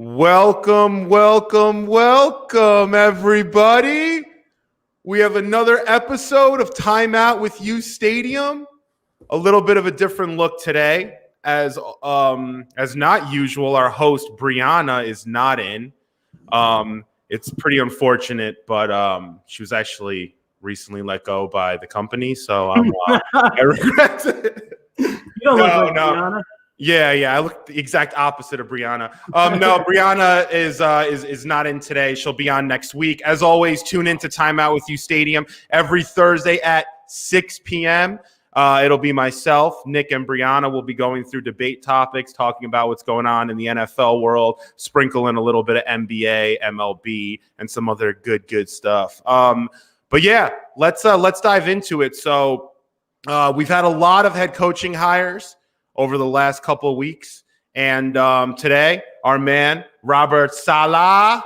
Welcome, everybody. We have another episode of Timeout with uSTADIUM. A little bit of a different look today, as not usual. Our host Brianna is not in. It's pretty unfortunate, but she was actually recently let go by the company, so I regret it. You don't look like Brianna. Yeah. I look the exact opposite of Brianna. No, Brianna is not in today. She'll be on next week. As always, tune in to Timeout with uSTADIUM every Thursday at 6 p.m. It'll be myself, Nick, and Brianna. We'll be going through debate topics, talking about what's going on in the NFL world, sprinkle in a little bit of NBA, MLB, and some other good stuff. But yeah, let's dive into it. So we've had a lot of head coaching hires over the last couple of weeks. And today, our man, Robert Saleh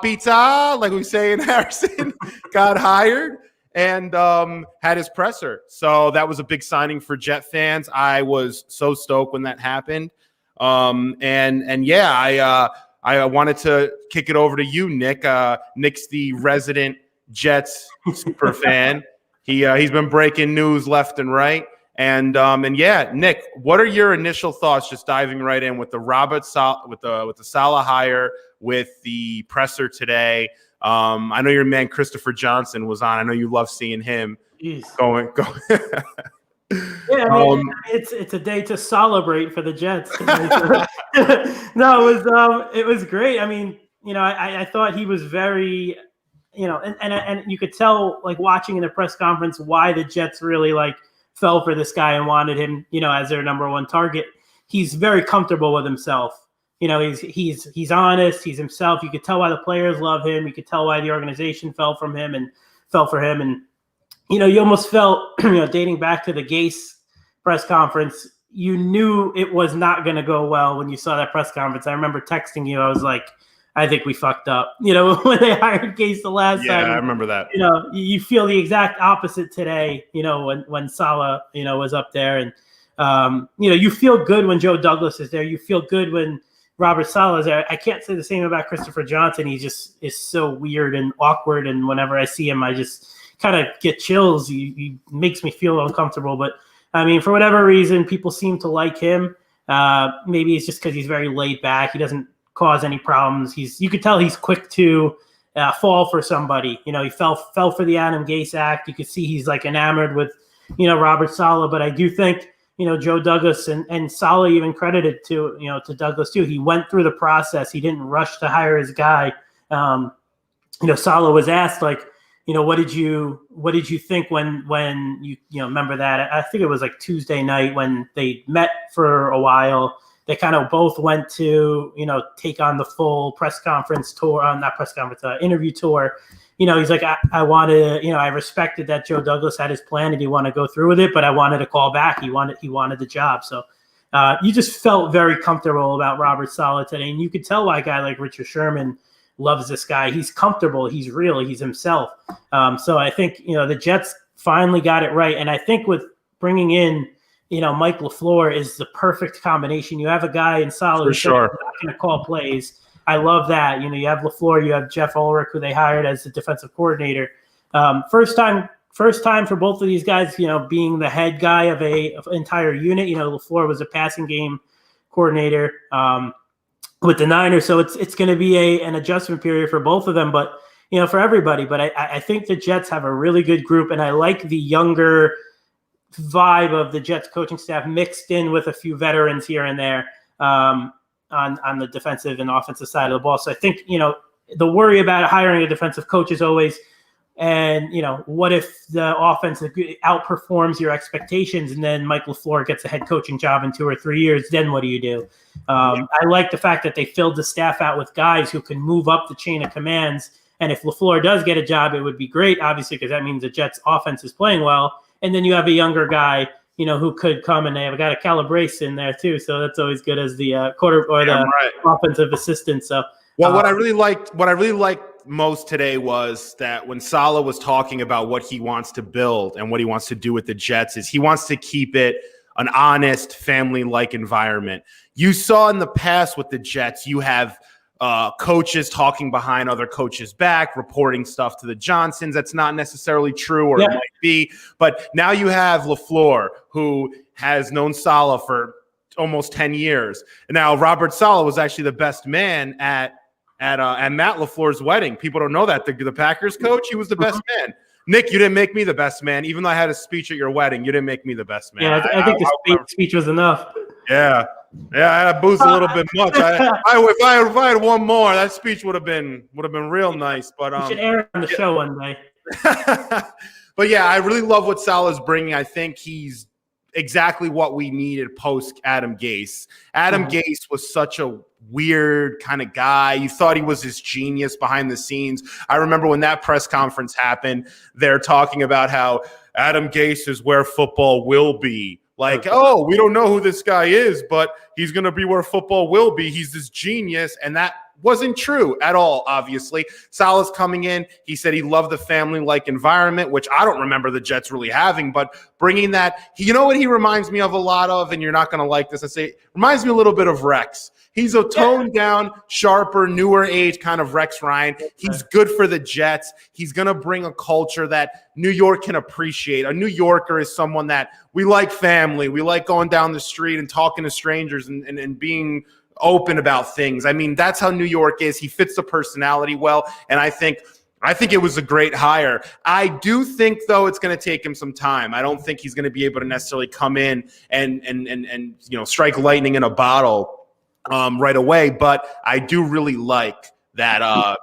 Pizza, like we say in Harrison, got hired and had his presser. So that was a big signing for Jet fans. I was so stoked when that happened. I wanted to kick it over to you, Nick. Nick's the resident Jets super fan. He's been breaking news left and right. And Nick, what are your initial thoughts? Just diving right in with the with the Saleh hire, with the presser today. I know your man Christopher Johnson was on. I know you love seeing him going. Yeah, I mean, it's a day to celebrate for the Jets. No, it was great. I mean, I thought he was very, and you could tell, like, watching in the press conference, why the Jets really fell for this guy and wanted him, as their number one target. He's very comfortable with himself. He's honest. He's himself. You could tell why the players love him. You could tell why the organization fell for him. And you almost felt, dating back to the Gase press conference, you knew it was not going to go well when you saw that press conference. I remember texting you. I was like, I think we fucked up, when they hired Gase the last time. Yeah, I remember that. You feel the exact opposite today, when Saleh, was up there. And, you feel good when Joe Douglas is there. You feel good when Robert Saleh is there. I can't say the same about Christopher Johnson. He just is so weird and awkward. And whenever I see him, I just kind of get chills. He makes me feel uncomfortable. But, I mean, for whatever reason, people seem to like him. Maybe it's just because he's very laid back. He doesn't cause any problems. You could tell he's quick to fall for somebody. He fell for the Adam Gase act. You could see he's enamored with, Robert Saleh. But I do think, Joe Douglas and Saleh even credited to Douglas too. He went through the process. He didn't rush to hire his guy. Saleh was asked what did you think when you remember that? I think it was Tuesday night when they met for a while. They kind of both went to, take on the full interview tour. He's like, I wanted, I respected that Joe Douglas had his plan and he wanted to go through with it, but I wanted to call back. He wanted the job. So you just felt very comfortable about Robert Saleh today. And you could tell why a guy like Richard Sherman loves this guy. He's comfortable. He's real. He's himself. So I think, the Jets finally got it right. And I think with bringing in, Mike LaFleur is the perfect combination. You have a guy in Saleh who's not going to call plays. I love that. You have LaFleur, you have Jeff Ulrich, who they hired as the defensive coordinator. First time for both of these guys, being the head guy of an entire unit. LaFleur was a passing game coordinator with the Niners, so it's going to be an adjustment period for both of them, but for everybody. But I think the Jets have a really good group, and I like the younger vibe of the Jets coaching staff mixed in with a few veterans here and there on the defensive and offensive side of the ball. So I think, the worry about hiring a defensive coach is always, and, what if the offense outperforms your expectations and then Mike LaFleur gets a head coaching job in 2 or 3 years, then what do you do? I like the fact that they filled the staff out with guys who can move up the chain of commands. And if LaFleur does get a job, it would be great, obviously, because that means the Jets offense is playing well. And then you have a younger guy, who could come, and they have got a Calabrese in there too. So that's always good as the offensive assistant. So, well, what I really liked most today was that when Saleh was talking about what he wants to build and what he wants to do with the Jets, is he wants to keep it an honest family-like environment. You saw in the past with the Jets, you have coaches talking behind other coaches' back, reporting stuff to the Johnsons. That's not necessarily true, or it might be. But now you have LaFleur, who has known Saleh for almost 10 years. And now Robert Saleh was actually the best man at Matt LaFleur's wedding. People don't know that. The Packers coach, he was the best man. Nick, you didn't make me the best man. Even though I had a speech at your wedding, you didn't make me the best man. Yeah, I think the speech was enough. Yeah. Yeah, I had to boost a little bit much. If I had one more, that speech would have been real nice. But you should air it on the show one day. But yeah, I really love what Saleh's bringing. I think he's exactly what we needed post Adam Gase. Adam Gase was such a weird kind of guy. You thought he was this genius behind the scenes. I remember when that press conference happened, they're talking about how Adam Gase is where football will be. Like, oh, we don't know who this guy is, but he's going to be where football will be. He's this genius. And that wasn't true at all, obviously. Saleh's coming in. He said he loved the family-like environment, which I don't remember the Jets really having, but bringing that, you know what he reminds me of a lot of, and you're not going to like this. I say, reminds me a little bit of Rex. He's a toned down, sharper, newer age kind of Rex Ryan. He's good for the Jets. He's going to bring a culture that New York can appreciate. A New Yorker is someone that we like family. We like going down the street and talking to strangers and being open about things. I mean, that's how New York is. He fits the personality well, and I think it was a great hire. I do think, though, it's going to take him some time. I don't think he's going to be able to necessarily come in and strike lightning in a bottle right away. But I do really like that.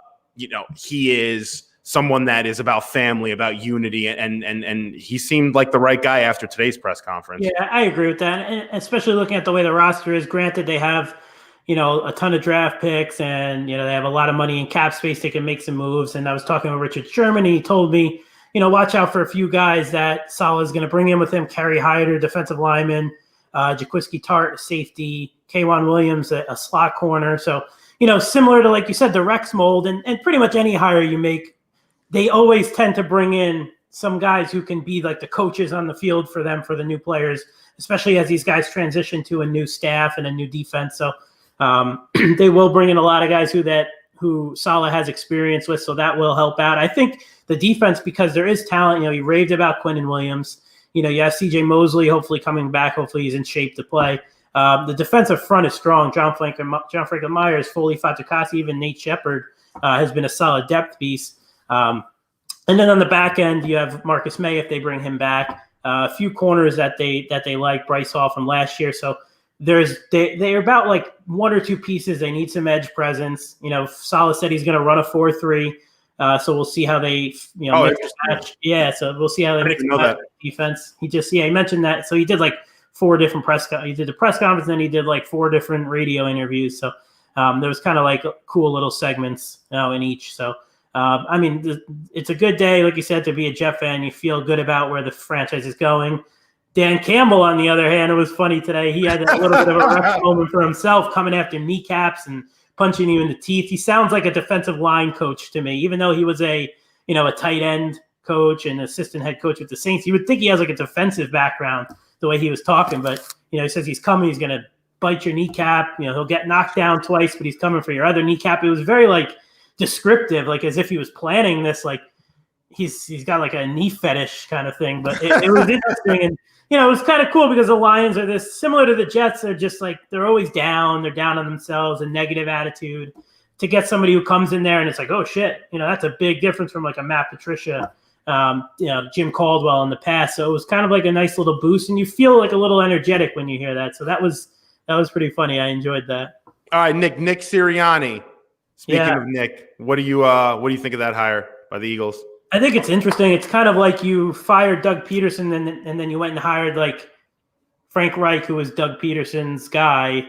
He is someone that is about family, about unity, and he seemed like the right guy after today's press conference. Yeah, I agree with that, and especially looking at the way the roster is. Granted, they have a ton of draft picks, and they have a lot of money in cap space. They can make some moves. And I was talking with Richard Sherman, and he told me, watch out for a few guys that Saleh is going to bring in with him. Kerry Hyder, defensive lineman, Jaquiski Tart, safety, K'Wan Williams, a slot corner. So, similar to, like you said, the Rex mold, and pretty much any hire you make, they always tend to bring in some guys who can be like the coaches on the field for them, for the new players, especially as these guys transition to a new staff and a new defense. So they will bring in a lot of guys who Saleh has experience with, so that will help out. I think the defense, because there is talent, you raved about Quinnen Williams. You have CJ Mosley hopefully coming back. Hopefully he's in shape to play. The defensive front is strong. John Franklin Myers, Foley Fatukasi, even Nate Shepard has been a solid depth piece. And then on the back end, you have Marcus May if they bring him back. A few corners that they like, Bryce Hall from last year. So they're about like one or two pieces. They need some edge presence. Saleh said he's going to run a 4-3. So we'll see how they, mix match. Yeah. So we'll see how they mix match defense. He mentioned that. So he did like 4 different he did the press conference, and then he did like 4 different radio interviews. So there was kind of like cool little segments, in each. So, it's a good day, like you said, to be a Jet fan. You feel good about where the franchise is going. Dan Campbell, on the other hand, it was funny today. He had a little bit of a rough moment for himself, coming after kneecaps and punching you in the teeth. He sounds like a defensive line coach to me, even though he was a tight end coach and assistant head coach with the Saints. You would think he has like a defensive background the way he was talking, but he says he's coming. He's going to bite your kneecap. He'll get knocked down twice, but he's coming for your other kneecap. It was very like descriptive, like as if he was planning this. Like he's got like a knee fetish kind of thing. But it was interesting, and it was kind of cool because the Lions are this similar to the Jets. They're just like, they're always down. They're down on themselves, a negative attitude. To get somebody who comes in there and it's like, oh shit, that's a big difference from like a Matt Patricia, Jim Caldwell in the past. So it was kind of like a nice little boost, and you feel like a little energetic when you hear that. So that was pretty funny. I enjoyed that. All right, Nick Sirianni. Speaking of Nick, what do you think of that hire by the Eagles? I think it's interesting. It's kind of like you fired Doug Peterson and then you went and hired like Frank Reich, who was Doug Peterson's guy,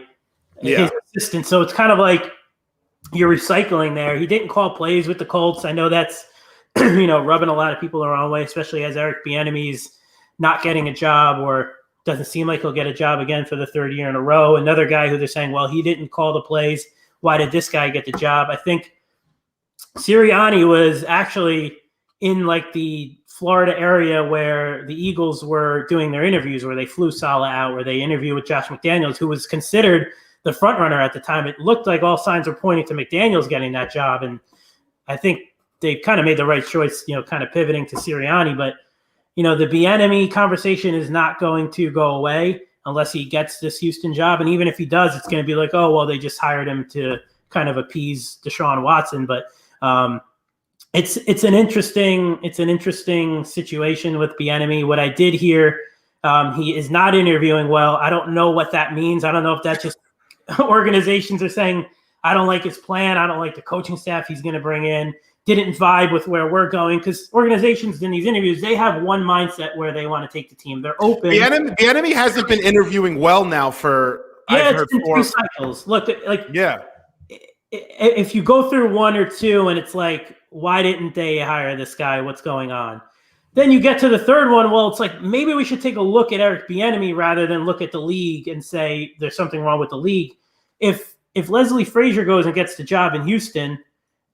his assistant. So it's kind of like you're recycling there. He didn't call plays with the Colts. I know that's rubbing a lot of people the wrong way, especially as Eric Bieniemy's not getting a job, or doesn't seem like he'll get a job again for the 3rd year in a row. Another guy who they're saying, well, he didn't call the plays. Why did this guy get the job? I think Sirianni was actually in like the Florida area where the Eagles were doing their interviews, where they flew Saleh out, where they interviewed with Josh McDaniels, who was considered the front runner at the time. It looked like all signs were pointing to McDaniels getting that job. And I think they kind of made the right choice, kind of pivoting to Sirianni. But, the Bieniemy conversation is not going to go away unless he gets this Houston job. And even if he does, it's going to be like, oh, well, they just hired him to kind of appease Deshaun Watson. But it's an interesting situation with Bieniemy. What I did hear, he is not interviewing well. I don't know what that means. I don't know if that's just organizations are saying, I don't like his plan. I don't like the coaching staff he's going to bring in. Didn't vibe with where we're going, because organizations in these interviews, they have one mindset where they want to take the team. They're open. The enemy hasn't been interviewing well now for it's been 2 cycles. Look, if you go through 1 or 2 and it's like, why didn't they hire this guy? What's going on? Then you get to the third one. Well, it's like, maybe we should take a look at Eric Bieniemy rather than look at the league and say there's something wrong with the league. If Leslie Frazier goes and gets the job in Houston,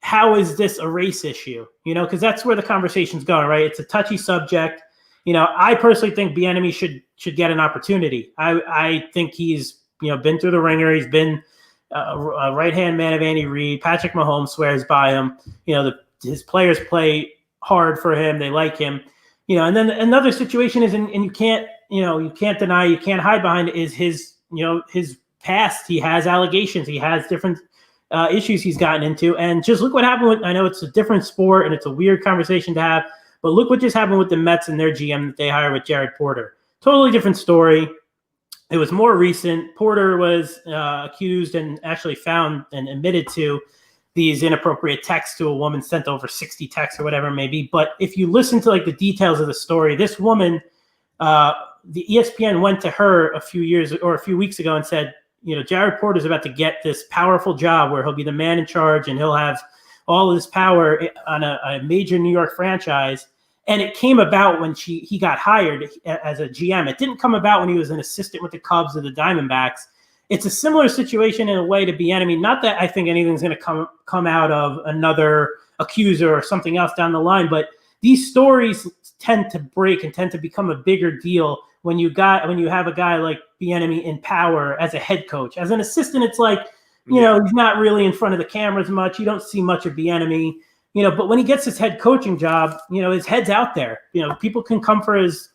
how is this a race issue? Because that's where the conversation's going, right? It's a touchy subject. I personally think Bieniemy should get an opportunity. I think he's been through the ringer. He's been a right-hand man of Andy Reid. Patrick Mahomes swears by him. His players play hard for him. They like him. And then another situation is, and you can't deny, you can't hide behind it, is his past. He has allegations. He has different issues he's gotten into. And just look what happened with, I know it's a different sport and it's a weird conversation to have, but look what just happened with the Mets and their GM that they hired with Jared Porter. Totally different story. It was more recent. Porter was accused and actually found and admitted to these inappropriate texts to a woman, sent over 60 texts or whatever it may be. But if you listen to like the details of the story, this woman, the ESPN went to her a few weeks ago and said, Jared Porter is about to get this powerful job where he'll be the man in charge and he'll have all of this power on a major New York franchise. And it came about when he got hired as a GM. It didn't come about when he was an assistant with the Cubs or the Diamondbacks. It's a similar situation in a way to Bieniemy. Not that I think anything's going to come out of another accuser or something else down the line, but these stories tend to break and tend to become a bigger deal when you have a guy like Bieniemy in power as a head coach. As an assistant, it's like, he's not really in front of the cameras much. You don't see much of Bieniemy, but when he gets his head coaching job, his head's out there. People can come for his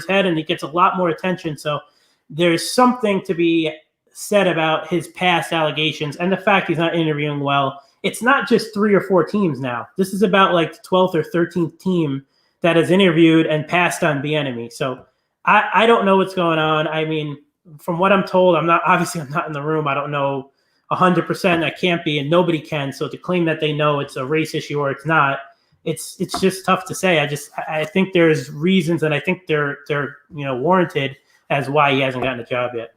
head, and he gets a lot more attention. So there's something to be said about his past allegations and the fact he's not interviewing well. It's not just 3 or 4 teams now. This is about like the 12th or 13th team that has interviewed and passed on Bieniemy. So I don't know what's going on. I mean, from what I'm told, I'm not in the room. I don't know 100%. I can't be, and nobody can. So to claim that they know it's a race issue or it's not, it's just tough to say. I think there's reasons, and I think they're warranted as why he hasn't gotten a job yet.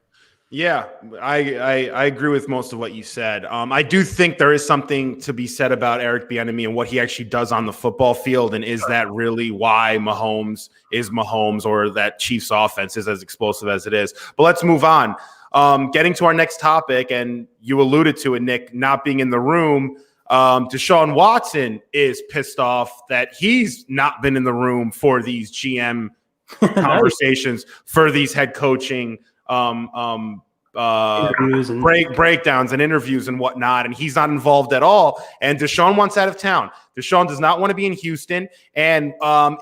Yeah, I agree with most of what you said. I do think there is something to be said about Eric Bieniemy and what he actually does on the football field, and is that really why Mahomes is Mahomes, or that Chiefs offense is as explosive as it is? But let's move on. Getting to our next topic, and you alluded to it, Nick, not being in the room. Deshaun Watson is pissed off that he's not been in the room for these GM conversations, for these head coaching breakdowns and interviews and whatnot, and he's not involved at all. And Deshaun wants out of town. Deshaun does not want to be in Houston, and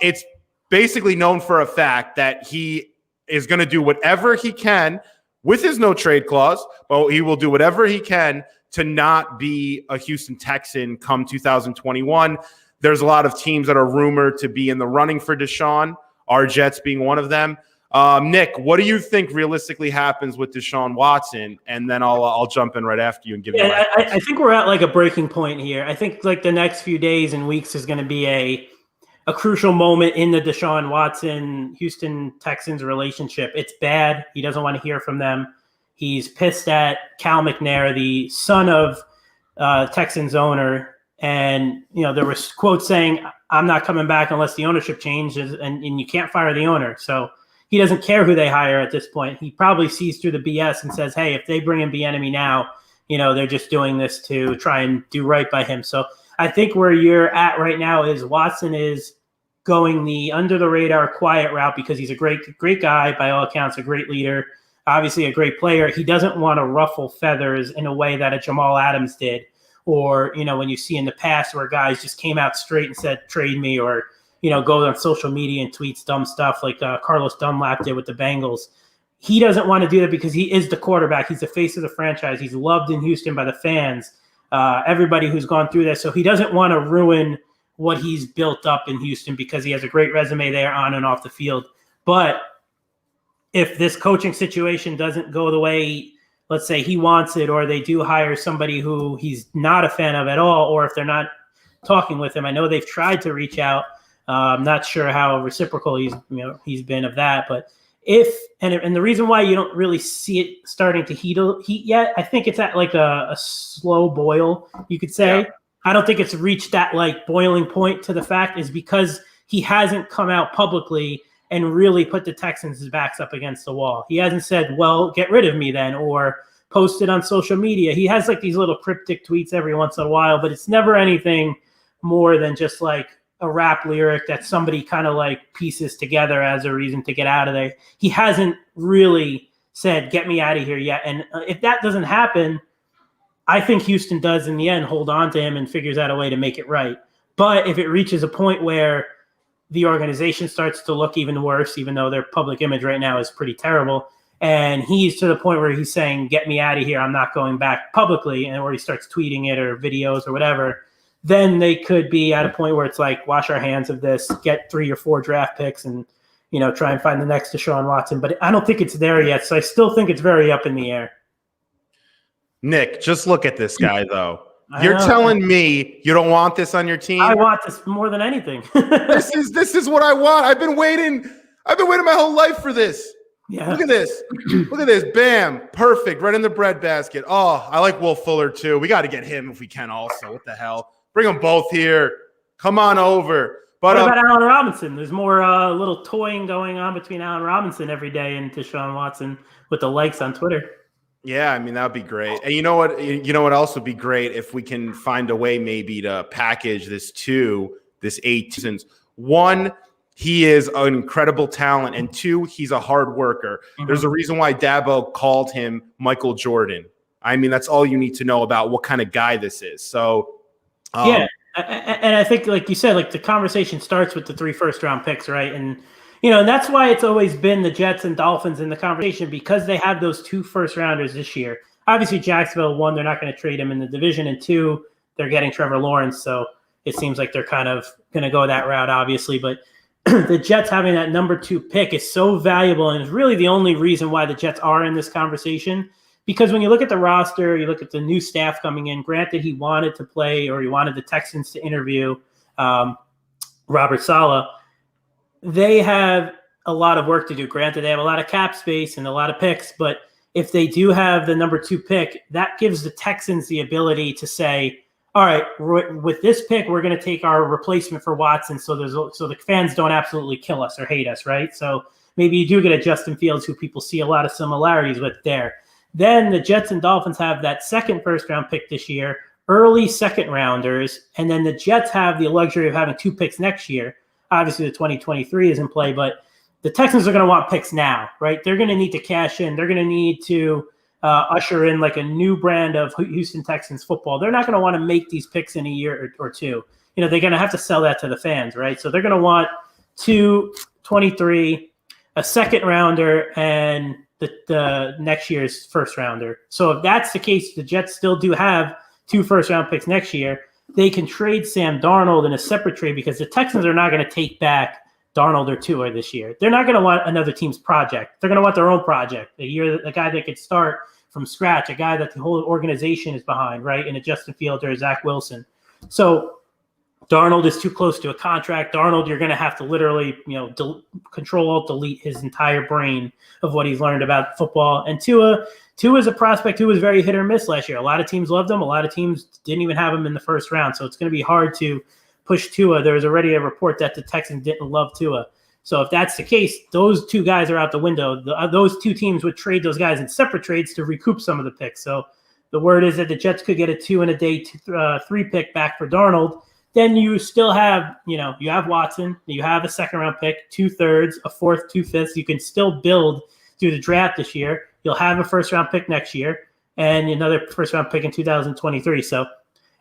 it's basically known for a fact that he is going to do whatever he can with his no trade clause, but he will do whatever he can to not be a Houston Texan come 2021. There's a lot of teams that are rumored to be in the running for Deshaun, our Jets being one of them. Nick, what do you think realistically happens with Deshaun Watson? And then I'll jump in right after you and give you. I think we're at like a breaking point here. I think like the next few days and weeks is going to be a crucial moment in the Deshaun Watson Houston Texans relationship. It's bad. He doesn't want to hear from them. He's pissed at Cal McNair, the son of Texans owner. And, there was quotes saying, I'm not coming back unless the ownership changes, and you can't fire the owner. So he doesn't care who they hire at this point. He probably sees through the BS and says, hey, if they bring in Bieniemy now, they're just doing this to try and do right by him. So I think where you're at right now is Watson is going the under the radar quiet route because he's a great guy, by all accounts, a great leader, obviously a great player. He doesn't want to ruffle feathers in a way that a Jamal Adams did, or, when you see in the past where guys just came out straight and said, trade me, or, go on social media and tweets dumb stuff like Carlos Dunlap did with the Bengals. He doesn't want to do that because he is the quarterback. He's the face of the franchise. He's loved in Houston by the fans, everybody who's gone through this. So he doesn't want to ruin what he's built up in Houston because he has a great resume there on and off the field. But if this coaching situation doesn't go the way, let's say, he wants it, or they do hire somebody who he's not a fan of at all, or if they're not talking with him, I know they've tried to reach out. I'm not sure how reciprocal he's been of that, but and the reason why you don't really see it starting to heat yet, I think it's at like a slow boil, you could say. Yeah. I don't think it's reached that like boiling point to the fact is because he hasn't come out publicly and really put the Texans' backs up against the wall. He hasn't said, well, get rid of me then, or posted on social media. He has like these little cryptic tweets every once in a while, but it's never anything more than just like a rap lyric that somebody kind of like pieces together as a reason to get out of there. He hasn't really said, get me out of here yet. And if that doesn't happen, I think Houston does in the end hold on to him and figures out a way to make it right. But if it reaches a point where the organization starts to look even worse, even though their public image right now is pretty terrible, and he's to the point where he's saying, get me out of here, I'm not going back publicly, and where he starts tweeting it or videos or whatever, then they could be at a point where it's like, wash our hands of this, get 3 or 4 draft picks and, try and find the next Deshaun Watson. But I don't think it's there yet. So I still think it's very up in the air. Nick, just look at this guy, though. You're telling me you don't want this on your team? I want this more than anything. This is what I want. I've been waiting my whole life for this. Yeah. Look at this. Look at this. Bam. Perfect. Right in the breadbasket. Oh, I like Will Fuller, too. We got to get him if we can also. What the hell? Bring them both here. Come on over. But what about Allen Robinson? There's more little toying going on between Allen Robinson every day and Deshaun Watson with the likes on Twitter. Yeah, I mean, that would be great. And you know what else would be great if we can find a way maybe to package this 8 seasons. 1, he is an incredible talent, and 2, he's a hard worker. Mm-hmm. There's a reason why Dabo called him Michael Jordan. I mean, that's all you need to know about what kind of guy this is. So yeah, and I think, like you said, like the conversation starts with the 3 first-round picks, right? And and that's why it's always been the Jets and Dolphins in the conversation, because they have those 2 first-rounders this year. Obviously, Jacksonville, 1, they're not going to trade him in the division, and 2, they're getting Trevor Lawrence, so it seems like they're kind of going to go that route, obviously. But the Jets having that number 2 pick is so valuable, and is really the only reason why the Jets are in this conversation. Because when you look at the roster, you look at the new staff coming in, granted he wanted to play, or he wanted the Texans to interview Robert Saleh, they have a lot of work to do. Granted, they have a lot of cap space and a lot of picks, but if they do have the number 2 pick, that gives the Texans the ability to say, all right, with this pick, we're going to take our replacement for Watson so the fans don't absolutely kill us or hate us, right? So maybe you do get a Justin Fields who people see a lot of similarities with there. Then the Jets and Dolphins have that 2nd first-round pick this year, early 2nd rounders, and then the Jets have the luxury of having 2 picks next year. Obviously, the 2023 is in play, but the Texans are going to want picks now, right? They're going to need to cash in. They're going to need to usher in like a new brand of Houston Texans football. They're not going to want to make these picks in a year or 2. They're going to have to sell that to the fans, right? So they're going to want 23, a 2nd rounder, and the next year's 1st rounder. So if that's the case, the Jets still do have 2 first-round picks next year. They can trade Sam Darnold in a separate trade because the Texans are not going to take back Darnold or Tua this year. They're not going to want another team's project. They're going to want their own project, a guy that could start from scratch, a guy that the whole organization is behind, right, in a Justin Fields or a Zach Wilson. So Darnold is too close to a contract. Darnold, you're going to have to literally, Control-Alt-Delete his entire brain of what he's learned about football. And Tua is a prospect who was very hit or miss last year. A lot of teams loved him. A lot of teams didn't even have him in the 1st round. So it's going to be hard to push Tua. There was already a report that the Texans didn't love Tua. So if that's the case, those 2 guys are out the window. Those 2 teams would trade those guys in separate trades to recoup some of the picks. So the word is that the Jets could get a 2 and a day 3 pick back for Darnold. then you still have, you have Watson, you have a second-round pick, 2/3, a fourth, 2/5. You can still build through the draft this year. You'll have a first-round pick next year and another first-round pick in 2023. So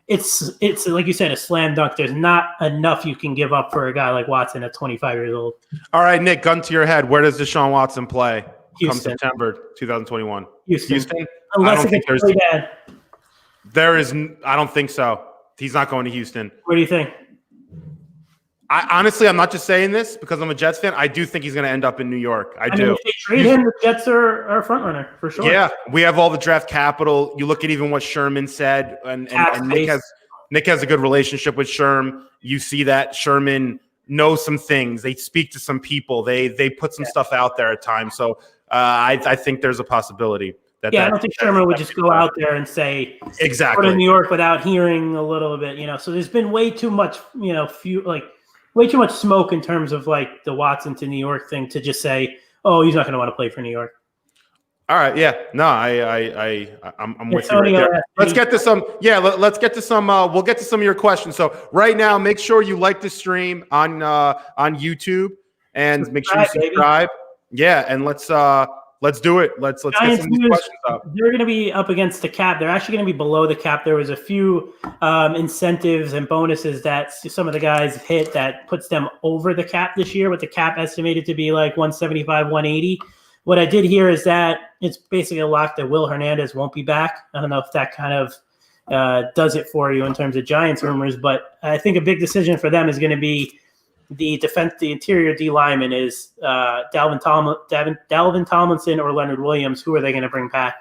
it's like you said, a slam dunk. There's not enough you can give up for a guy like Watson at 25 years old. All right, Nick, gun to your head. Where does Deshaun Watson play Houston. come September 2021? Houston. Unless it gets really bad. I don't think so. He's not going to Houston. What do you think? Honestly, I'm not just saying this because I'm a Jets fan. I do think he's going to end up in New York. I do. If they trade him, the Jets are a front runner for sure. Yeah, we have all the draft capital. You look at even what Sherman said, and Nick has a good relationship with Sherm. You see that Sherman knows some things. They speak to some people. They put some stuff out there at times. So I think there's a possibility. I don't think Sherman would just go out there and say exactly go to New York without hearing a little bit, So there's been way too much, way too much smoke in terms of like the Watson to New York thing to just say, oh, he's not going to want to play for New York. All right, yeah, no, I'm with you right there. Let's get to some. Yeah, let's get to some. We'll get to some of your questions. So right now, make sure you like the stream on YouTube and make sure you subscribe. Baby. Yeah, and let's do it. Let's get some of these questions up. They're going to be up against the cap. They're actually going to be below the cap. There was a few incentives and bonuses that some of the guys hit that puts them over the cap this year, with the cap estimated to be like 175, 180. What I did hear is that it's basically a lock that Will Hernandez won't be back. I don't know if that kind of does it for you in terms of Giants rumors, but I think a big decision for them is going to be the interior D lineman is Dalvin Tomlinson or Leonard Williams. Who are they going to bring back?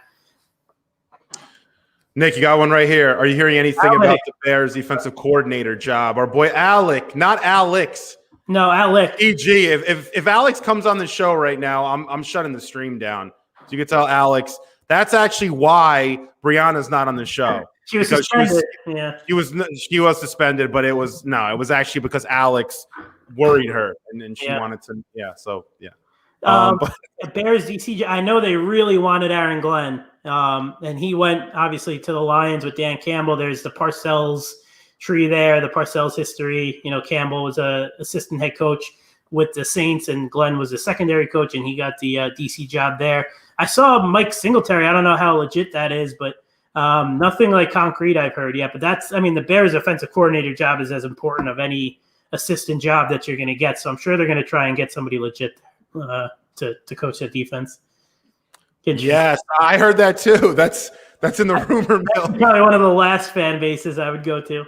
Nick, you got one right here. Are you hearing anything about the Bears defensive coordinator job? Our boy Alec, not Alex. No, Alec. EG. If Alex comes on the show right now, I'm shutting the stream down. So you can tell Alex that's actually why Brianna's not on the show. She was suspended. She was suspended, but it was actually because Alex worried her and she wanted to. Yeah. So yeah. Bears DC. I know they really wanted Aaron Glenn, and he went obviously to the Lions with Dan Campbell. There's the Parcells tree there, the Parcells history. Campbell was a assistant head coach with the Saints, and Glenn was a secondary coach, and he got the DC job there. I saw Mike Singletary. I don't know how legit that is, but nothing like concrete I've heard yet. But the Bears offensive coordinator job is as important of any assistant job that you're going to get. So I'm sure they're going to try and get somebody legit to coach that defense. Yes, I heard that too. That's in the rumor mill. Probably one of the last fan bases I would go to.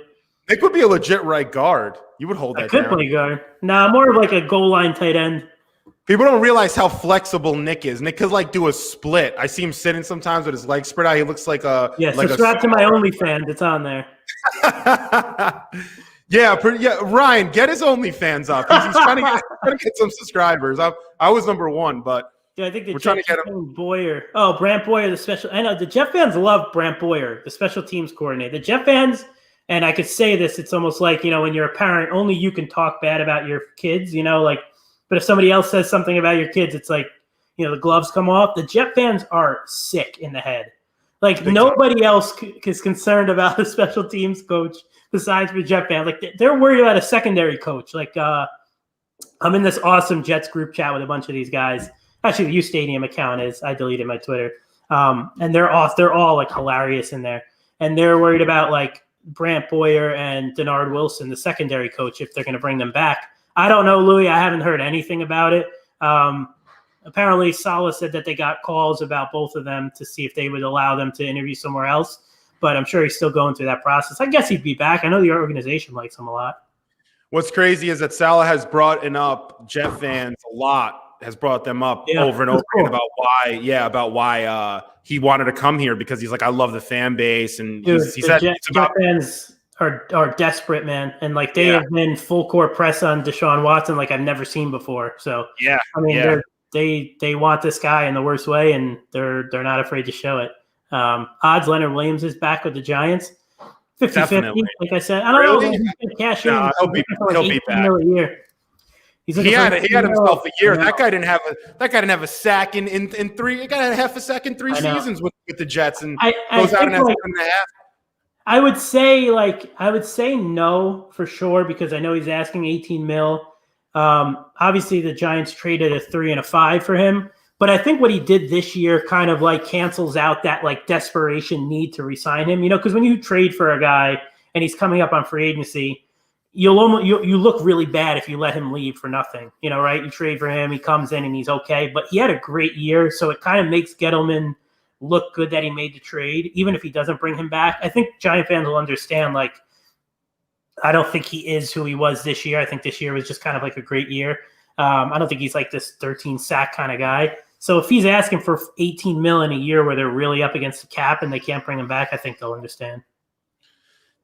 It could be a legit right guard. You would hold that. I could play guard. Nah, more of like a goal line tight end. People don't realize how flexible Nick is. Nick could do a split. I see him sitting sometimes with his legs spread out. He looks like a subscribe to my OnlyFans. It's on there. Yeah, Ryan, get his OnlyFans up. He's trying to get some subscribers. I was number one, but I think we're trying to get him. Boyer. Oh, Brant Boyer, the special. I know the Jet fans love Brant Boyer, the special teams coordinator. The Jet fans. And I could say this, it's almost like, when you're a parent, only you can talk bad about your kids, but if somebody else says something about your kids, it's like, the gloves come off. The Jet fans are sick in the head. Like nobody else is concerned about the special teams coach besides the Jet fans. Like they're worried about a secondary coach. Like I'm in this awesome Jets group chat with a bunch of these guys. Actually, the uSTADIUM account is, I deleted my Twitter. And they're all like hilarious in there. And they're worried about like Brant Boyer and Denard Wilson, the secondary coach, if they're going to bring them back. I don't know, Louis. I haven't heard anything about it. Apparently, Saleh said that they got calls about both of them to see if they would allow them to interview somewhere else. But I'm sure he's still going through that process. I guess he'd be back. I know the organization likes him a lot. What's crazy is that Saleh has brought up Jet fans a lot. Has brought them up over and over again about why he wanted to come here, because he's like, I love the fan base, and he said Jet fans are desperate, man, and like they have been full court press on Deshaun Watson like I've never seen before. So they want this guy in the worst way, and they're not afraid to show it. Odds Leonard Williams is back with the Giants, 50-50. Like I said, I don't know if he's going to cash in. He'll be back. A year. He had himself a year. That guy didn't have a sack in three. He got a half a sack in 3 seasons with the Jets, and goes out and has 1.5. I would say no for sure because I know he's asking 18 mil. Obviously, the Giants traded a 3 and a 5 for him, but I think what he did this year kind of like cancels out that like desperation need to re-sign him. Because when you trade for a guy and he's coming up on free agency, you look really bad if you let him leave for nothing. Right? You trade for him, he comes in and he's okay, but he had a great year, so it kind of makes Gettleman look good that he made the trade, even if he doesn't bring him back. I think Giant fans will understand, like, I don't think he is who he was this year. I think this year was just kind of like a great year. I don't think he's like this 13 sack kind of guy. So if he's asking for 18 mil in a year where they're really up against the cap and they can't bring him back, I think they'll understand.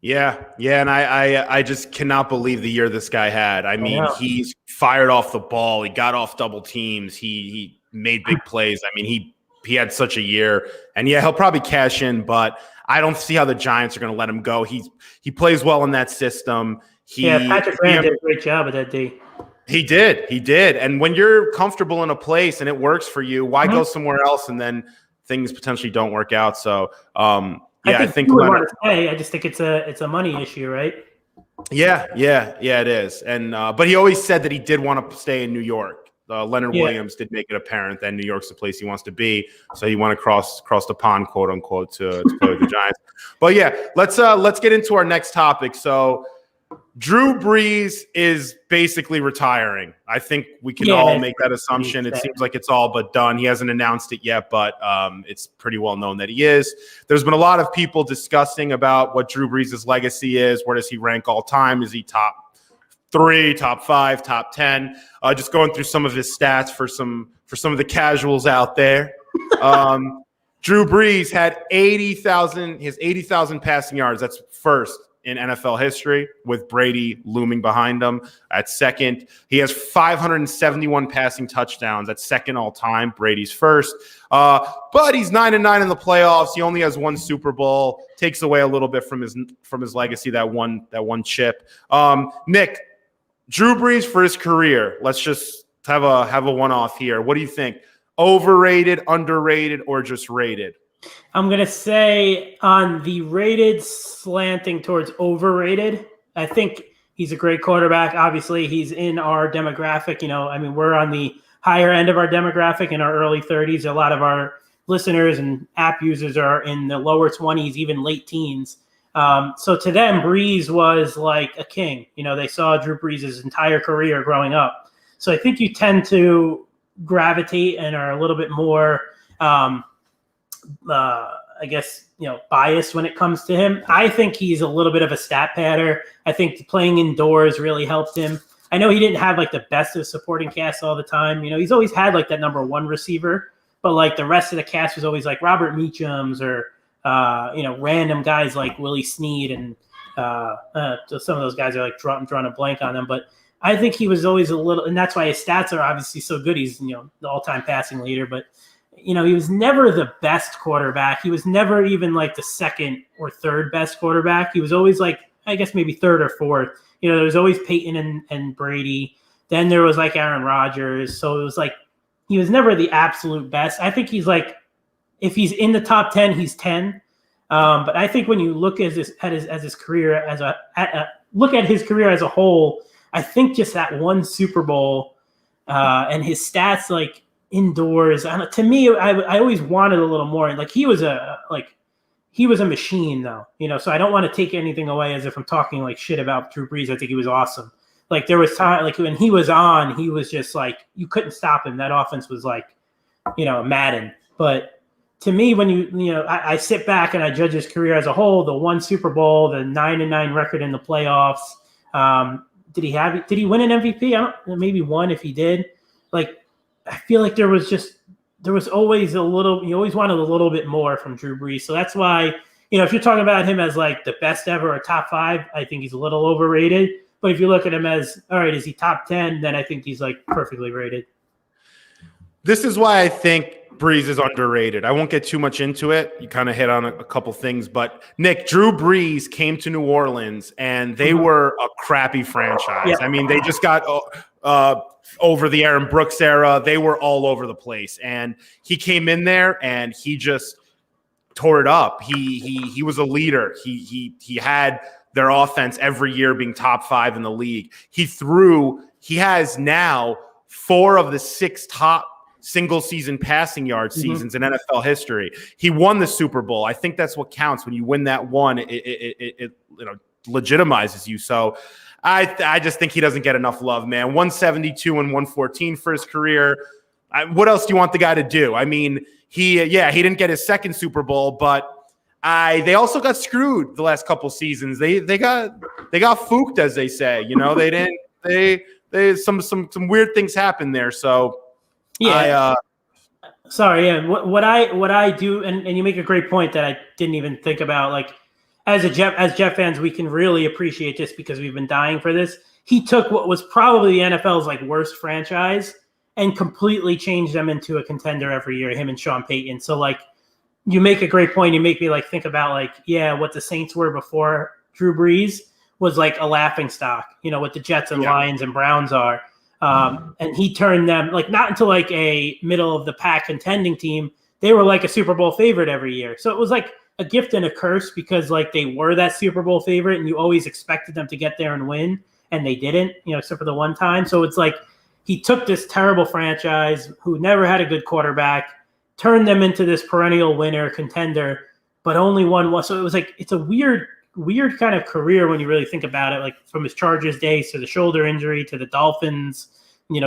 Yeah, and I just cannot believe the year this guy had. I mean, he's fired off the ball. He got off double teams. He made big plays. I mean, he had such a year. And yeah, he'll probably cash in, but I don't see how the Giants are going to let him go. He plays well in that system. Patrick Graham did a great job at that D. He did. And when you're comfortable in a place and it works for you, why go somewhere else and then things potentially don't work out? So, I think you would want to stay. I just think it's a money issue, right? Yeah, it is. And but he always said that he did want to stay in New York. Leonard Williams did make it apparent that New York's the place he wants to be, so he want to cross the pond, quote unquote, to play with the Giants. But yeah, let's get into our next topic. So Drew Brees is basically retiring. I think we can all make that assumption. It seems like it's all but done. He hasn't announced it yet, but it's pretty well known that he is. There's been a lot of people discussing about what Drew Brees' legacy is. Where does he rank all time? Is he top 3, top 5, top 10? Just going through some of his stats for some of the casuals out there. Drew Brees had 80,000 passing yards. That's first in NFL history, with Brady looming behind him at second. He has 571 passing touchdowns. That's second all time. Brady's first. But he's 9-9 in the playoffs. He only has 1 Super Bowl. Takes away a little bit from his legacy, that one chip. Nick, Drew Brees for his career. Let's just have a one-off here. What do you think? Overrated, underrated, or just rated? I'm going to say on the rated, slanting towards overrated. I think he's a great quarterback. Obviously, he's in our demographic. We're on the higher end of our demographic in our early 30s. A lot of our listeners and app users are in the lower 20s, even late teens. So to them, Brees was like a king. They saw Drew Brees' entire career growing up. So I think you tend to gravitate and are a little bit more biased when it comes to him. I think he's a little bit of a stat padder. I think playing indoors really helped him. I know he didn't have like the best of supporting cast all the time. He's always had like that number 1 receiver, but like the rest of the cast was always like Robert Meacham's or random guys like Willie Snead and so some of those guys are like drawing a blank on them. But I think he was always a little, and that's why his stats are obviously so good. He's the all-time passing leader, but he was never the best quarterback. He was never even like the second or third best quarterback. He was always like, I guess maybe third or fourth. There was always Peyton and Brady. Then there was like Aaron Rodgers. So it was like, he was never the absolute best. I think he's like, if he's in the top 10, he's 10. But I think when you look at his career look at his career as a whole, I think just that 1 Super Bowl and his stats like indoors. To me, I always wanted a little more. Like he was a machine though, So I don't want to take anything away as if I'm talking like shit about Drew Brees. I think he was awesome. Like there was time like when he was on, he was just like you couldn't stop him. That offense was like, Madden. But to me, when I sit back and I judge his career as a whole, the 1 Super Bowl, the 9-9 record in the playoffs. Did he win an MVP? Maybe 1 if he did. Like I feel like there was always you always wanted a little bit more from Drew Brees. So that's why, if you're talking about him as like the best ever or top 5, I think he's a little overrated. But if you look at him as, all right, is he top 10? Then I think he's like perfectly rated. This is why I think Brees is underrated. I won't get too much into it. You kind of hit on a couple things, but Nick, Drew Brees came to New Orleans and they were a crappy franchise. Yeah. I mean, they just got over the Aaron Brooks era. They were all over the place. And he came in there and he just tore it up. He was a leader. He had their offense every year being top 5 in the league. He has now 4 of the 6 top single season passing yard seasons in NFL history. He won the Super Bowl. I think that's what counts. When you win that one, it legitimizes you. So I just think he doesn't get enough love, man. 172 and 114 for his career. What else do you want the guy to do? I mean, he didn't get his second Super Bowl, but they also got screwed the last couple seasons. They got fooked, as they say. You know, some weird things happened there. So sorry, yeah. What I do, and you make a great point that I didn't even think about. Like as Jet fans, we can really appreciate this because we've been dying for this. He took what was probably the NFL's like worst franchise and completely changed them into a contender every year. Him and Sean Payton. So like, you make a great point. You make me like think about like, what the Saints were before Drew Brees was like a laughing stock. You know what the Jets and Lions and Browns are. And he turned them like not into like a middle of the pack contending team. They were like a Super Bowl favorite every year. So it was like a gift and a curse because like they were that Super Bowl favorite and you always expected them to get there and win. And they didn't, except for the one time. So it's like he took this terrible franchise who never had a good quarterback, turned them into this perennial winner contender, but only won one. So it was like, it's a weird kind of career when you really think about it, like from his Chargers days to the shoulder injury to the Dolphins,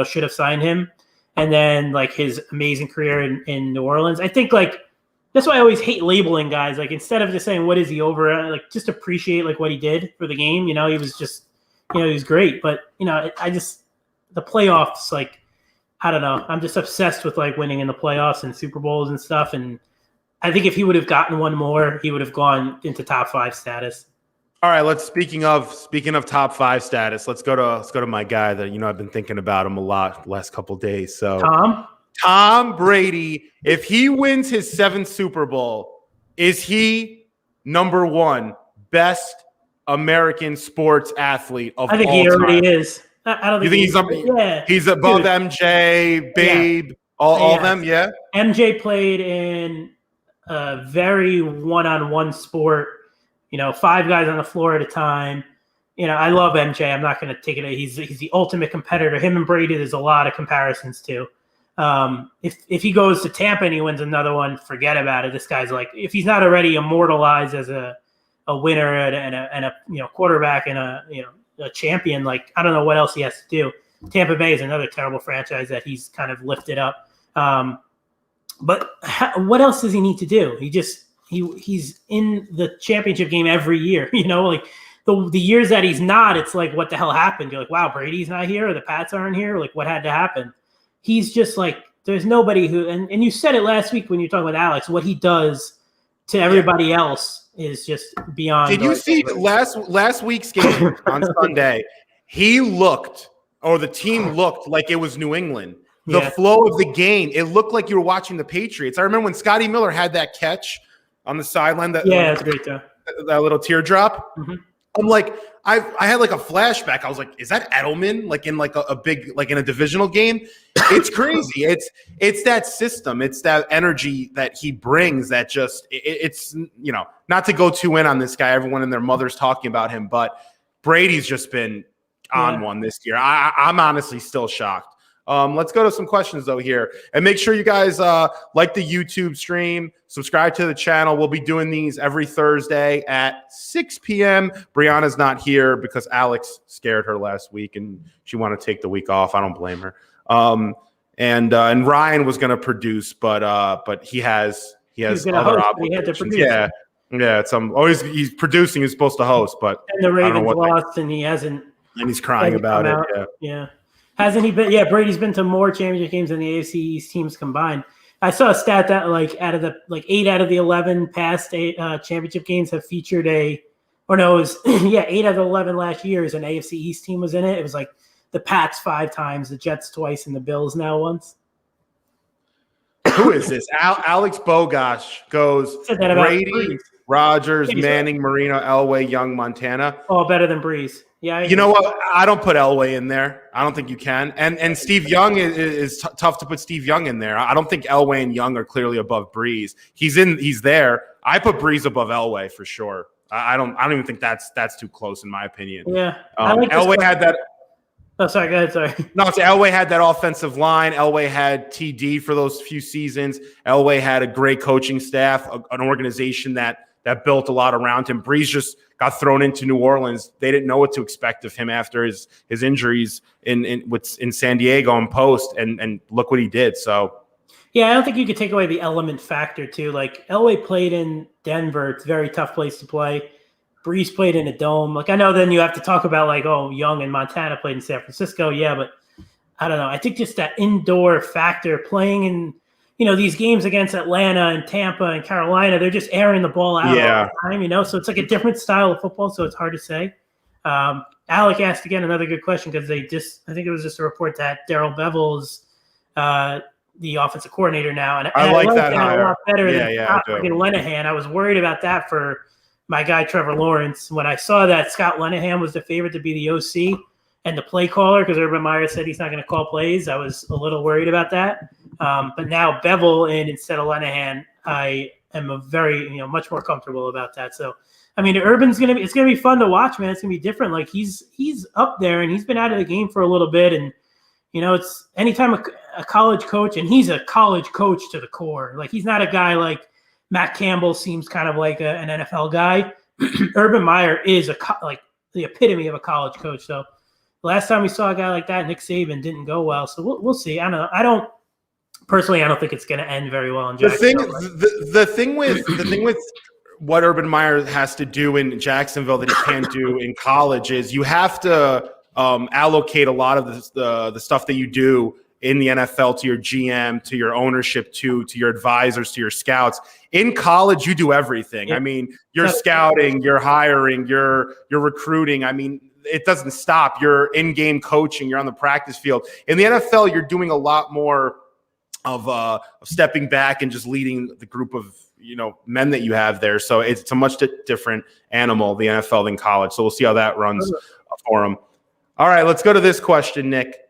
should have signed him. And then like his amazing career in New Orleans. I think like, that's why I always hate labeling guys. Like instead of just saying, what is he over, like just appreciate like what he did for the game. He was just, he was great, but the playoffs, like, I don't know. I'm just obsessed with like winning in the playoffs and Super Bowls and stuff. And I think if he would have gotten one more, he would have gone into top 5 status. All right. Speaking of top 5 status, let's go to my guy that, I've been thinking about him a lot the last couple of days. So Tom Brady, if he wins his 7th Super Bowl, is he number 1 best American sports athlete of all time? I think he already is. I don't think he's above MJ, Babe, all of them. Yeah. MJ played in a very one-on-one sport, 5 guys on the floor at a time. I love MJ. I'm not going to take it. He's the ultimate competitor. Him and Brady, there's a lot of comparisons to. If he goes to Tampa and he wins another one, forget about it. This guy's like, if he's not already immortalized as a winner and a quarterback and a champion, like I don't know what else he has to do. Tampa Bay is another terrible franchise that he's kind of lifted up. But what else does he need to do? He's in the championship game every year. Like the years that he's not, it's like what the hell happened? You're like, wow, Brady's not here, or the Pats aren't here. Like what had to happen? He's just like there's nobody who and you said it last week when you were talking with Alex. What he does to everybody else is just beyond. Did you see last week's game on Sunday? The team looked like it was New England. The flow of the game, it looked like you were watching the Patriots. I remember when Scotty Miller had that catch on the sideline. It's great though. That little teardrop. Mm-hmm. I'm like, I had like a flashback. I was like, is that Edelman? Like in like a big, like in a divisional game? It's crazy. It's that system. It's that energy that he brings that just it's not to go too in on this guy. Everyone and their mother's talking about him, but Brady's just been on one this year. I'm honestly still shocked. Let's go to some questions though here, and make sure you guys like the YouTube stream, subscribe to the channel. We'll be doing these every Thursday at 6 p.m. Brianna's not here because Alex scared her last week and she wanted to take the week off. I don't blame her. And Ryan was going to produce, but he has other obligations. Yeah. He's producing. He's supposed to host, but and the Ravens lost, and he hasn't. And he's crying about it. Yeah. Hasn't he been? Yeah, Brady's been to more championship games than the AFC East teams combined. I saw a stat that 8 out of the 11 past championship games have featured 8 out of the 11 last year is an AFC East team was in it. It was like the Pats 5 times, the Jets twice, and the Bills now once. Who is this? Alex Bogosh goes Brady, Rodgers, Manning, Marino, Elway, Young, Montana. Oh, better than Brees. Yeah, you know what? I don't put Elway in there. I don't think you can. And Steve Young is tough to put Steve Young in there. I don't think Elway and Young are clearly above Brees. He's there. I put Brees above Elway for sure. I don't even think that's too close in my opinion. Yeah, I like Elway had that. Oh, sorry. Go ahead. Sorry. No, it's Elway had that offensive line. Elway had TD for those few seasons. Elway had a great coaching staff, an organization that built a lot around him. Brees just got thrown into New Orleans. They didn't know what to expect of him after his injuries in San Diego and post, and look what he did. So, yeah, I don't think you could take away the element factor too. Like Elway played in Denver; it's a very tough place to play. Brees played in a dome. Like I know then you have to talk about like, oh, Young and Montana played in San Francisco. Yeah, but I don't know. I think just that indoor factor playing in, these games against Atlanta and Tampa and Carolina, they're just airing the ball out all the time, so it's like a different style of football, so it's hard to say. Alec asked again another good question because I think it was just a report that Darrell Bevel's the offensive coordinator now. And I like that a lot better than fucking Linehan. I was worried about that for my guy Trevor Lawrence. When I saw that Scott Linehan was the favorite to be the OC and the play caller, because Urban Meyer said he's not going to call plays, I was a little worried about that. But now Bevel in instead of Linehan, I am a very much more comfortable about that. So I mean, Urban's it's gonna be fun to watch, man. It's gonna be different. Like he's up there and he's been out of the game for a little bit, and it's anytime a college coach, and he's a college coach to the core. Like he's not a guy like Matt Campbell seems kind of like an NFL guy. Urban Meyer is like the epitome of a college coach. So last time we saw a guy like that, Nick Saban, didn't go well. So we'll see. I don't know. I don't think it's going to end very well in Jacksonville. The thing with what Urban Meyer has to do in Jacksonville that he can't do in college is you have to allocate a lot of the stuff that you do in the NFL to your GM, to your ownership, to your advisors, to your scouts. In college, you do everything. Yeah. I mean, you're scouting, you're hiring, you're recruiting. I mean, it doesn't stop. You're in-game coaching. You're on the practice field. In the NFL, you're doing a lot more of stepping back and just leading the group of men that you have there. So it's a much different animal, the NFL, than college. So we'll see how that runs for them. All right, let's go to this question, Nick.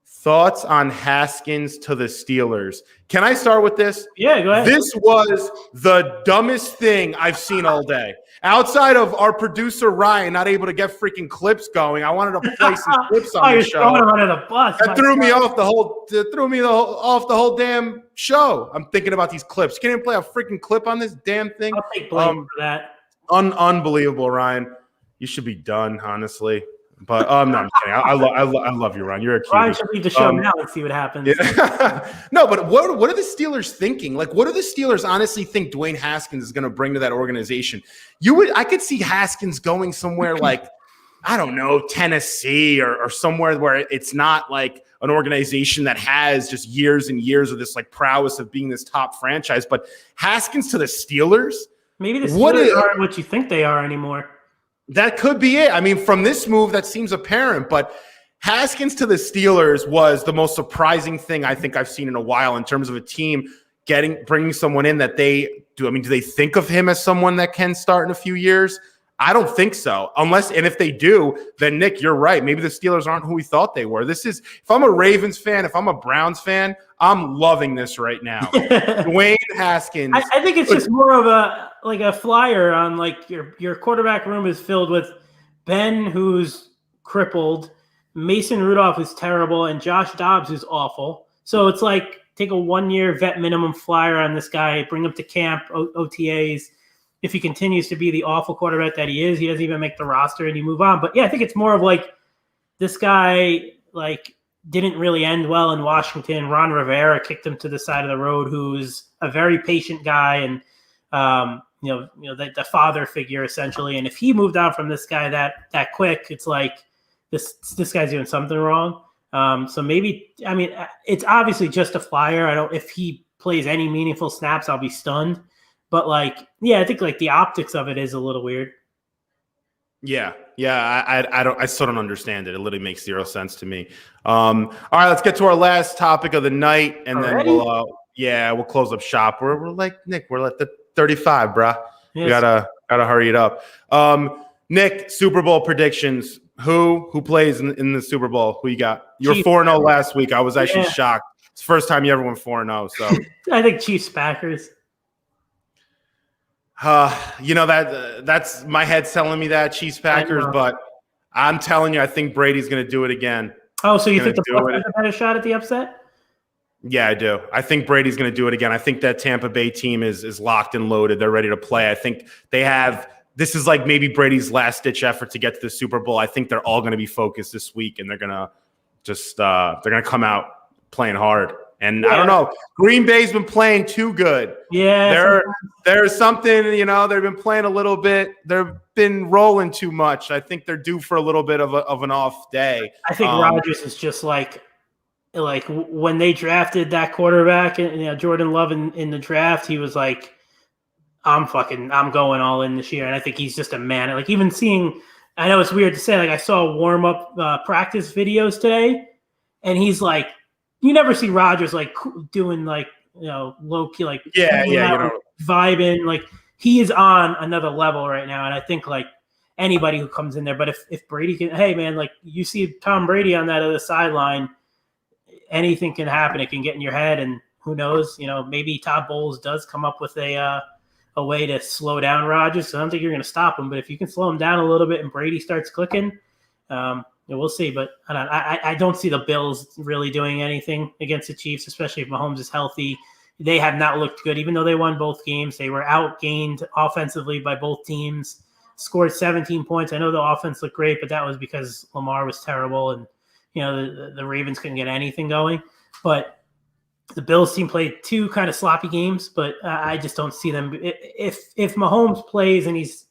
Thoughts on Haskins to the Steelers? Can I start with this? Yeah, go ahead. This was the dumbest thing I've seen all day. Outside of our producer Ryan not able to get freaking clips going, I wanted to play some clips on the show. Throwing him under the bus. That threw me off the whole damn show. I'm thinking about these clips. Can't even play a freaking clip on this damn thing. I'll take blame for that. Unbelievable, Ryan. You should be done, honestly. But no, I'm kidding. I love you, Ryan. You're a cutie. Ryan should leave the show now and see what happens. Yeah. No, but what are the Steelers thinking? Like, what do the Steelers honestly think Dwayne Haskins is going to bring to that organization? I could see Haskins going somewhere like, I don't know, Tennessee or somewhere where it's not like an organization that has just years and years of this like prowess of being this top franchise. But Haskins to the Steelers? Maybe the Steelers aren't what you think they are anymore. That could be it. I mean, from this move, that seems apparent. But Haskins to the Steelers was the most surprising thing I think I've seen in a while in terms of a team bringing someone in that they do. I mean, do they think of him as someone that can start in a few years? I don't think so. And if they do, then Nick, you're right. Maybe the Steelers aren't who we thought they were. If I'm a Ravens fan, if I'm a Browns fan, I'm loving this right now. Dwayne Haskins. I think it's just more of a flyer on like your quarterback room is filled with Ben, who's crippled, Mason Rudolph, who's terrible, and Josh Dobbs, who's awful. So it's like take a 1-year vet minimum flyer on this guy, bring him to camp, OTAs. If he continues to be the awful quarterback that he is, he doesn't even make the roster and you move on. But yeah, I think it's more of like this guy like didn't really end well in Washington. Ron Rivera kicked him to the side of the road, who's a very patient guy and the father figure essentially. And if he moved on from this guy that quick, it's like this guy's doing something wrong. So maybe, I mean, it's obviously just a flyer. If he plays any meaningful snaps, I'll be stunned. But I think the optics of it is a little weird. Yeah. I still don't understand it. It literally makes zero sense to me. All right, let's get to our last topic of the night, and Already? Then we'll close up shop. We're like Nick. We're at the 35, bruh. Yes. We gotta hurry it up. Nick, Super Bowl predictions. Who plays in the Super Bowl? Who you got? You were 4-0 last week. I was actually shocked. It's the first time you ever went 4-0. So I think Chiefs Packers. That's my head's telling me that Chiefs Packers, but I'm telling you, I think Brady's going to do it again. Oh, so you think the Bucs have a better shot at the upset? Yeah, I do. I think Brady's going to do it again. I think that Tampa Bay team is locked and loaded. They're ready to play. I think they have – this is like maybe Brady's last-ditch effort to get to the Super Bowl. I think they're all going to be focused this week, and they're going to just they're going to come out playing hard. And I don't know. Green Bay's been playing too good. Yeah. There's something, they've been playing a little bit. They've been rolling too much. I think they're due for a little bit of an off day. I think Rodgers is just like when they drafted that quarterback, Jordan Love in the draft, he was like, I'm going all in this year. And I think he's just a man. Like even seeing, I know it's weird to say, like I saw warm-up practice videos today, and he's like, you never see Rodgers like doing like, low key, like vibing. Like he is on another level right now. And I think like anybody who comes in there, but if Brady can, hey man, like you see Tom Brady on that other sideline, anything can happen. It can get in your head, and who knows, maybe Todd Bowles does come up with a way to slow down Rodgers. So I don't think you're going to stop him, but if you can slow him down a little bit and Brady starts clicking, we'll see. But I don't see the Bills really doing anything against the Chiefs, especially if Mahomes is healthy. They have not looked good, even though they won both games. They were outgained offensively by both teams, scored 17 points. I know the offense looked great, but that was because Lamar was terrible, and the Ravens couldn't get anything going. But the Bills team played two kind of sloppy games, but I just don't see them. If Mahomes plays and he's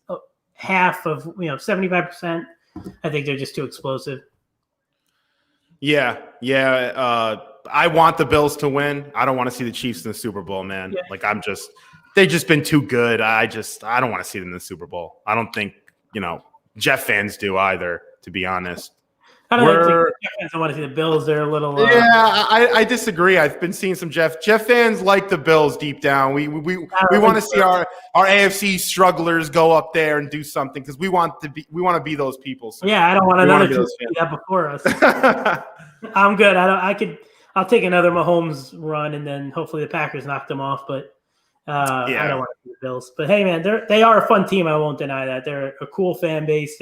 half of 75%, I think they're just too explosive. Yeah. I want the Bills to win. I don't want to see the Chiefs in the Super Bowl, man. Yeah. Like they've just been too good. I don't want to see them in the Super Bowl. I don't think, Jeff fans do either, to be honest. I don't want to see the Bills. They're a little. I disagree. I've been seeing some Jeff fans like the Bills deep down. We want to see our AFC strugglers go up there and do something because we want to be those people. So I don't want another team to be that before us. I'm good. I'll take another Mahomes run, and then hopefully the Packers knock them off. But I don't want to see the Bills. But hey, man, they are a fun team. I won't deny that. They're a cool fan base.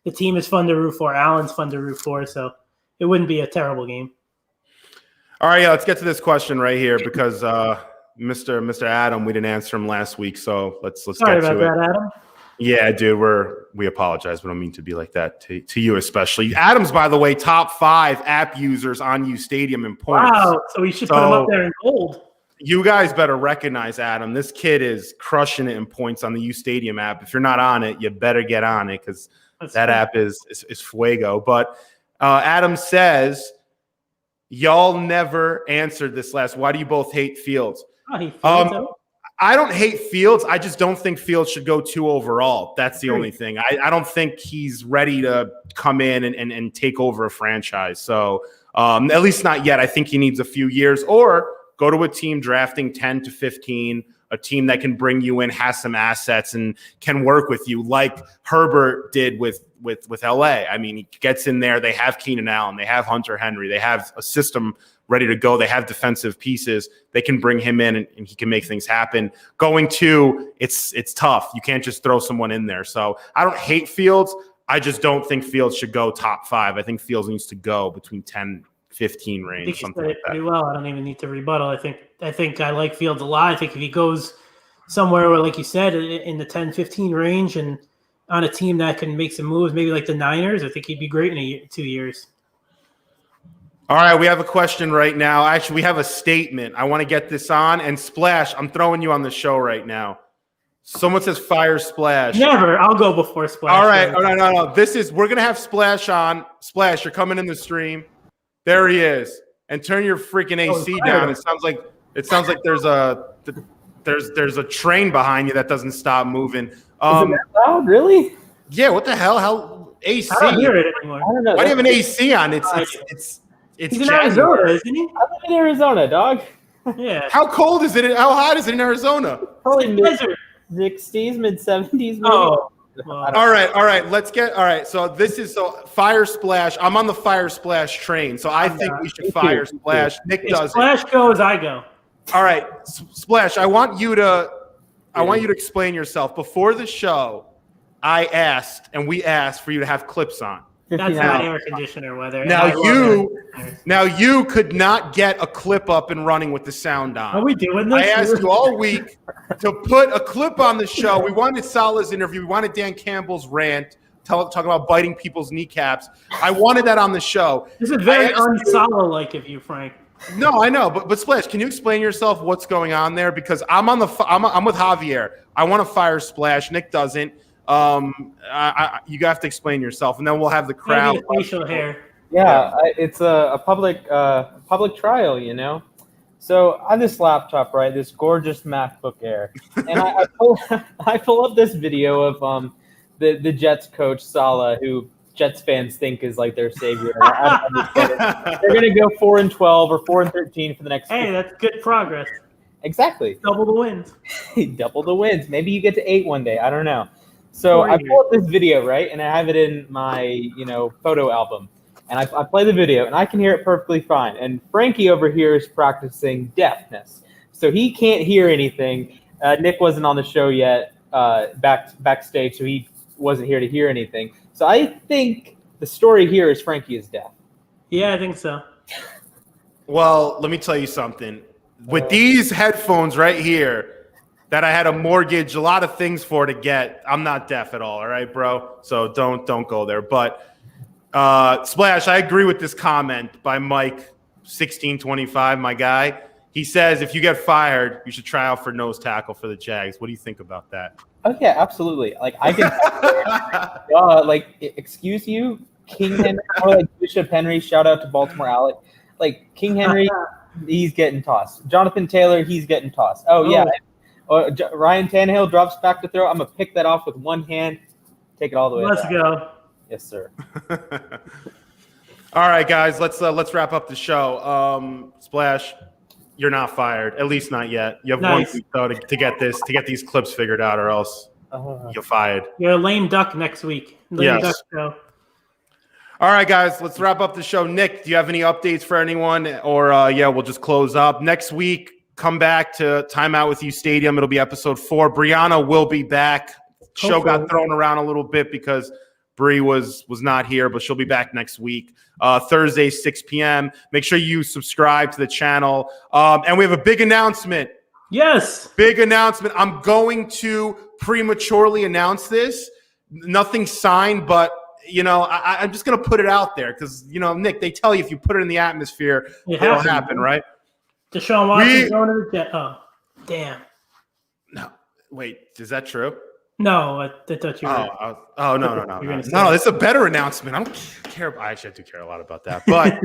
The team is fun to root for. Allen's fun to root for, so it wouldn't be a terrible game. All right, let's get to this question right here because Mr. Adam, we didn't answer him last week, so let's get to it. Sorry about that, Adam. Yeah, dude, we apologize. We don't mean to be like that to you especially. Adam's, by the way, top 5 app users on uSTADIUM in points. Wow, so we should put him up there in gold. You guys better recognize Adam. This kid is crushing it in points on the uSTADIUM app. If you're not on it, you better get on it because that app is fuego. But Adam says, y'all never answered this last. Why do you both hate Fields? I don't hate Fields. I just don't think Fields should go 2 overall. That's the only thing. I don't think he's ready to come in and take over a franchise. So at least not yet. I think he needs a few years, or go to a team drafting 10 to 15, a team that can bring you in, has some assets, and can work with you like Herbert did with LA. I mean, he gets in there. They have Keenan Allen. They have Hunter Henry. They have a system ready to go. They have defensive pieces. They can bring him in, and he can make things happen. Going to, it's tough. You can't just throw someone in there. So I don't hate Fields. I just don't think Fields should go top 5. I think Fields needs to go between 10, 15 range. I think something he said like it that. pretty well. I don't even need to rebuttal. I think I like Fields a lot. I think if he goes somewhere where, like you said, in the 10, 15 range and on a team that can make some moves, maybe like the Niners, I think he'd be great in 2 years. All right, we have a question right now. Actually, we have a statement. I want to get this on. And Splash, I'm throwing you on the show right now. Someone says fire Splash. Never. I'll go before Splash. All right. Oh, no. We're going to have Splash on. Splash, you're coming in the stream. There he is. And turn your freaking AC down. It sounds like there's a train behind you that doesn't stop moving. Is it that loud? Really? Yeah, what the hell? How AC? I don't hear it anymore. I don't know. Why do you have an AC on? It's He's in Arizona, isn't he? I live in Arizona, dog. Yeah. How cold is it? How hot is it in Arizona? Probably mid-60s, mid-70s, maybe. Oh. Well, all right. Let's get. All right. So Fire Splash. I'm on the Fire Splash train. So I think we should Fire Splash. Nick does. Splash goes, I go. All right, Splash. I want you to I want you to explain yourself. Before the show, we asked for you to have clips on. That's not air conditioner weather. Now you could not get a clip up and running with the sound on. Are we doing this? I asked you all week to put a clip on the show. We wanted Salah's interview. We wanted Dan Campbell's rant talking about biting people's kneecaps. I wanted that on the show. This is very un-Salah-like of you, Frank. No, I know, but Splash, can you explain yourself what's going on there? Because I'm with Javier. I want to fire Splash. Nick doesn't. You have to explain yourself, and then we'll have the crowd. Facial hair. Yeah, it's a public trial, you know. So I have this laptop, right? This gorgeous MacBook Air, and I pull up this video of the Jets coach Salah, who Jets fans think is like their savior. I don't understand it. They're gonna go 4-12 or 4-13 for the next. Hey, that's good progress. Exactly. Double the wins. Double the wins. Maybe you get to 8 one day. I don't know. So I pull up this video, right, and I have it in my photo album, and I play the video, and I can hear it perfectly fine. And Frankie over here is practicing deafness, so he can't hear anything. Nick wasn't on the show yet, backstage, so he wasn't here to hear anything. So I think the story here is Frankie is deaf. Yeah, I think so. Well, let me tell you something. With these headphones right here that I had to mortgage a lot of things for to get, I'm not deaf at all right, bro? So don't go there. But Splash, I agree with this comment by Mike1625, my guy. He says if you get fired, you should try out for nose tackle for the Jags. What do you think about that? Oh yeah, absolutely. Like I can, excuse you, King Henry, or like Bishop Henry. Shout out to Baltimore Alec. Like King Henry, he's getting tossed. Jonathan Taylor, he's getting tossed. Yeah. Ryan Tannehill drops back to throw. I'm gonna pick that off with one hand, take it all the way. Let's go. Yes, sir. All right, guys, let's wrap up the show. Splash, you're not fired, at least not yet. You have 1 week though to get these clips figured out, or else you're fired. You're a lame duck next week. Duck show. All right, guys, let's wrap up the show. Nick, do you have any updates for anyone, or we'll just close up next week? Come back to Timeout with uSTADIUM. It'll be episode 4. Brianna will be back. Show got thrown around a little bit because Bree was not here, but she'll be back next week. Thursday, 6 p.m. Make sure you subscribe to the channel. And we have a big announcement. Yes. Big announcement. I'm going to prematurely announce this. Nothing signed, but, I'm just going to put it out there because, Nick, they tell you if you put it in the atmosphere, it'll happen, right? Deshaun Watson going to the Jets. Oh, damn. No, wait, is that true? No, I thought you were. No, it's a better announcement. I don't care. Actually, I do care a lot about that. But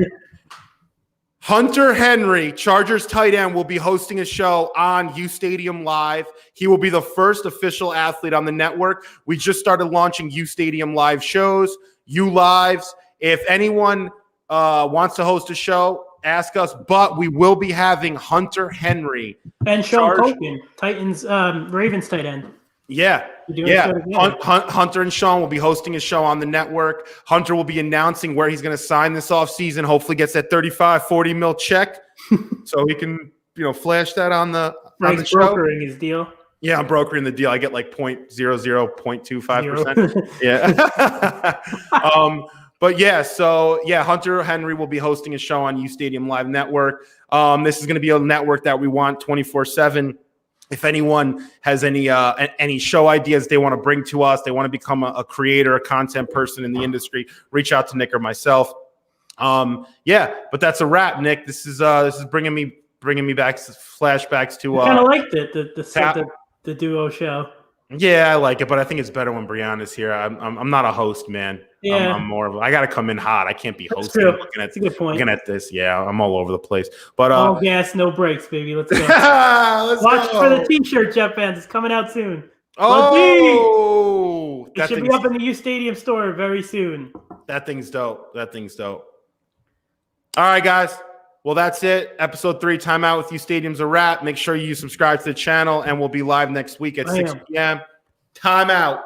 Hunter Henry, Chargers tight end, will be hosting a show on uSTADIUM Live. He will be the first official athlete on the network. We just started launching uSTADIUM Live shows, Lives. If anyone wants to host a show, ask us, but we will be having Hunter Henry and Sean Copeland, Titans, Ravens tight end. Yeah. Hunter and Sean will be hosting a show on the network. Hunter will be announcing where he's going to sign this offseason. Hopefully gets that 35-40 mil check so he can, flash that on the show. Brokering his deal. Yeah, I'm brokering the deal. I get like 0.0025%. Yeah. But Hunter Henry will be hosting a show on uSTADIUM Live Network. This is going to be a network that we want 24/7. If anyone has any show ideas they want to bring to us, they want to become a creator, a content person in the industry, reach out to Nick or myself. But that's a wrap, Nick. This is bringing me back flashbacks to. I kind of liked it, the duo show. Yeah, I like it, but I think it's better when Brianna's here. I'm not a host, man. Yeah. I'm more of I got to come in hot. I can't be hosting. That's a good point. Looking at this, yeah, I'm all over the place. But all gas, no brakes, baby. Let's go. Watch for the T-shirt, Jet fans. It's coming out soon. Oh, it should be up in the uSTADIUM store very soon. That thing's dope. All right, guys. Well, that's it. Episode 3, Timeout with uSTADIUM's a wrap. Make sure you subscribe to the channel, and we'll be live next week at 6 p.m. Timeout.